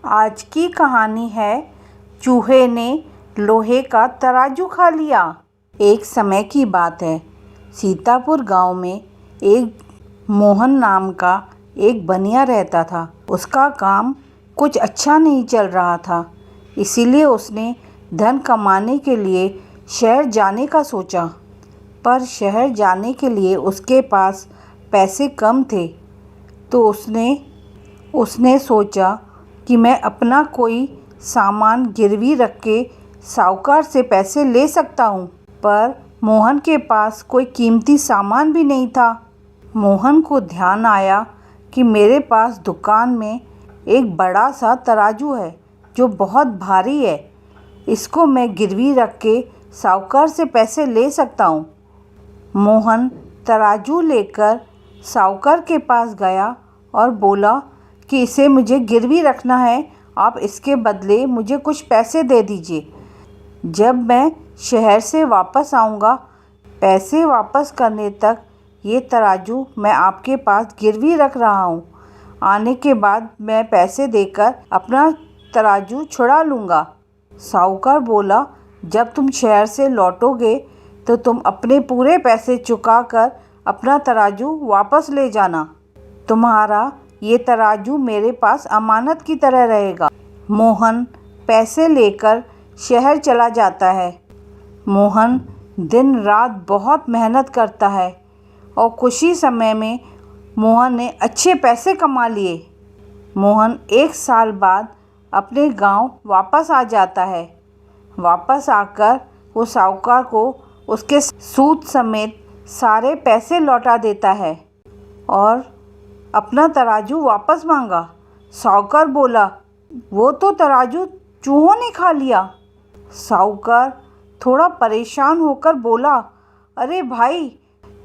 आज की कहानी है चूहे ने लोहे का तराजू खा लिया। एक समय की बात है। सीतापुर गांव में एक मोहन नाम का एक बनिया रहता था। उसका काम कुछ अच्छा नहीं चल रहा था, इसीलिए उसने धन कमाने के लिए शहर जाने का सोचा। पर शहर जाने के लिए उसके पास पैसे कम थे, तो उसने सोचा कि मैं अपना कोई सामान गिरवी रख के साहूकार से पैसे ले सकता हूँ। पर मोहन के पास कोई कीमती सामान भी नहीं था। मोहन को ध्यान आया कि मेरे पास दुकान में एक बड़ा सा तराजू है जो बहुत भारी है। इसको मैं गिरवी रख के साहूकार से पैसे ले सकता हूँ। मोहन तराजू लेकर साहूकार के पास गया और बोला कि इसे मुझे गिरवी रखना है, आप इसके बदले मुझे कुछ पैसे दे दीजिए। जब मैं शहर से वापस आऊँगा, पैसे वापस करने तक ये तराजू मैं आपके पास गिरवी रख रहा हूँ। आने के बाद मैं पैसे देकर अपना तराजू छुड़ा लूँगा। साहूकार बोला, जब तुम शहर से लौटोगे तो तुम अपने पूरे पैसे चुकाकर अपना तराजू वापस ले जाना। तुम्हारा ये तराजू मेरे पास अमानत की तरह रहेगा। मोहन पैसे लेकर शहर चला जाता है। मोहन दिन रात बहुत मेहनत करता है और कुछ ही समय में मोहन ने अच्छे पैसे कमा लिए। मोहन 1 साल बाद अपने गांव वापस आ जाता है। वापस आकर वो साहूकार को उसके सूद समेत सारे पैसे लौटा देता है और अपना तराजू वापस मांगा। साहूकार बोला, वो तो तराजू चूहों ने खा लिया। साहूकार थोड़ा परेशान होकर बोला, अरे भाई,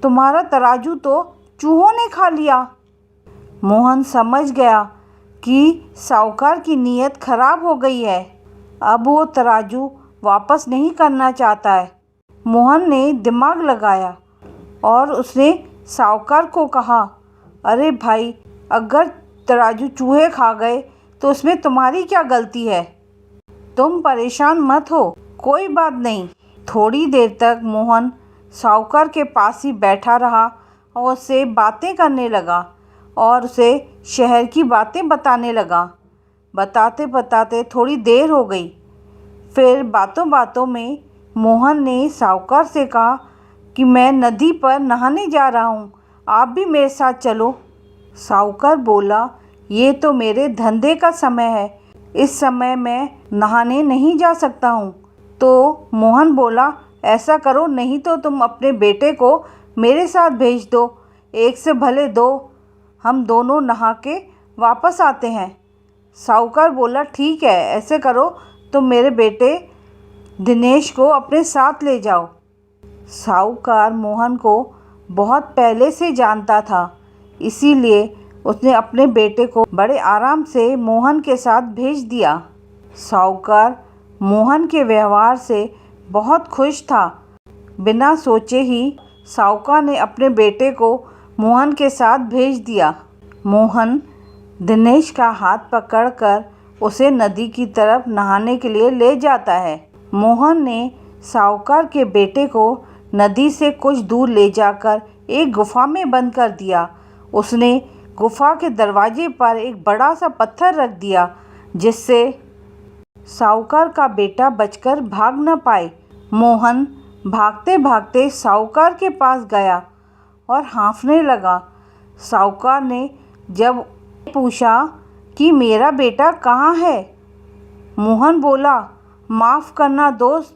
तुम्हारा तराजू तो चूहों ने खा लिया। मोहन समझ गया कि साहूकार की नीयत खराब हो गई है। अब वो तराजू वापस नहीं करना चाहता है। मोहन ने दिमाग लगाया और उसने साहूकार को कहा, अरे भाई, अगर तराजू चूहे खा गए तो उसमें तुम्हारी क्या गलती है? तुम परेशान मत हो, कोई बात नहीं। थोड़ी देर तक मोहन साहूकार के पास ही बैठा रहा और उससे बातें करने लगा और उसे शहर की बातें बताने लगा। बताते बताते थोड़ी देर हो गई। फिर बातों बातों में मोहन ने साहूकार से कहा कि मैं नदी पर नहाने जा रहा हूँ, आप भी मेरे साथ चलो। साहूकार बोला, ये तो मेरे धंधे का समय है, इस समय मैं नहाने नहीं जा सकता हूँ। तो मोहन बोला, ऐसा करो, नहीं तो तुम अपने बेटे को मेरे साथ भेज दो, एक से भले दो, हम दोनों नहा के वापस आते हैं। साहूकार बोला, ठीक है, ऐसे करो, तुम मेरे बेटे दिनेश को अपने साथ ले जाओ। साहूकार मोहन को बहुत पहले से जानता था, इसीलिए उसने अपने बेटे को बड़े आराम से मोहन के साथ भेज दिया। साहूकार मोहन के व्यवहार से बहुत खुश था। बिना सोचे ही साहूकार ने अपने बेटे को मोहन के साथ भेज दिया। मोहन दिनेश का हाथ पकड़कर उसे नदी की तरफ नहाने के लिए ले जाता है। मोहन ने साहूकार के बेटे को नदी से कुछ दूर ले जाकर एक गुफा में बंद कर दिया। उसने गुफा के दरवाजे पर एक बड़ा सा पत्थर रख दिया, जिससे साहूकार का बेटा बचकर भाग न पाए। मोहन भागते भागते साहूकार के पास गया और हाँफने लगा। साहूकार ने जब पूछा कि मेरा बेटा कहाँ है, मोहन बोला, माफ़ करना दोस्त,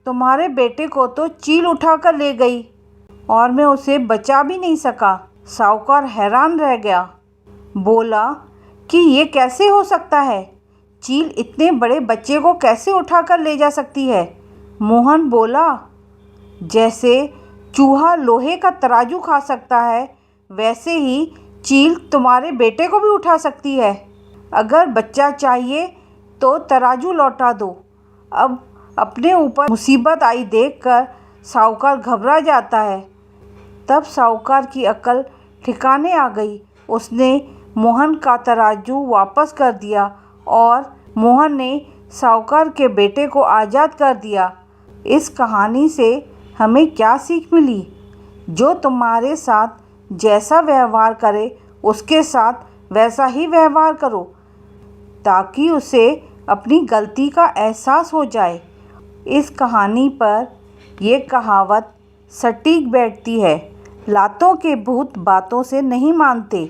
तुम्हारे बेटे को तो चील उठाकर ले गई और मैं उसे बचा भी नहीं सका। साहूकार हैरान रह गया, बोला कि ये कैसे हो सकता है? चील इतने बड़े बच्चे को कैसे उठाकर ले जा सकती है? मोहन बोला, जैसे चूहा लोहे का तराजू खा सकता है, वैसे ही चील तुम्हारे बेटे को भी उठा सकती है। अगर बच्चा चाहिए तो तराजू लौटा दो। अब अपने ऊपर मुसीबत आई देखकर साहूकार घबरा जाता है। तब साहूकार की अक्ल ठिकाने आ गई। उसने मोहन का तराजू वापस कर दिया और मोहन ने साहूकार के बेटे को आज़ाद कर दिया। इस कहानी से हमें क्या सीख मिली? जो तुम्हारे साथ जैसा व्यवहार करे उसके साथ वैसा ही व्यवहार करो, ताकि उसे अपनी गलती का एहसास हो जाए। इस कहानी पर यह कहावत सटीक बैठती है, लातों के भूत बातों से नहीं मानते।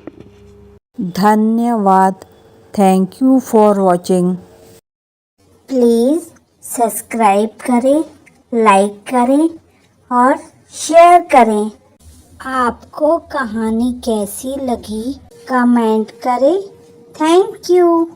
धन्यवाद। Thank you for watching. Please subscribe करें, लाइक करें और शेयर करें। आपको कहानी कैसी लगी कमेंट करें। Thank you.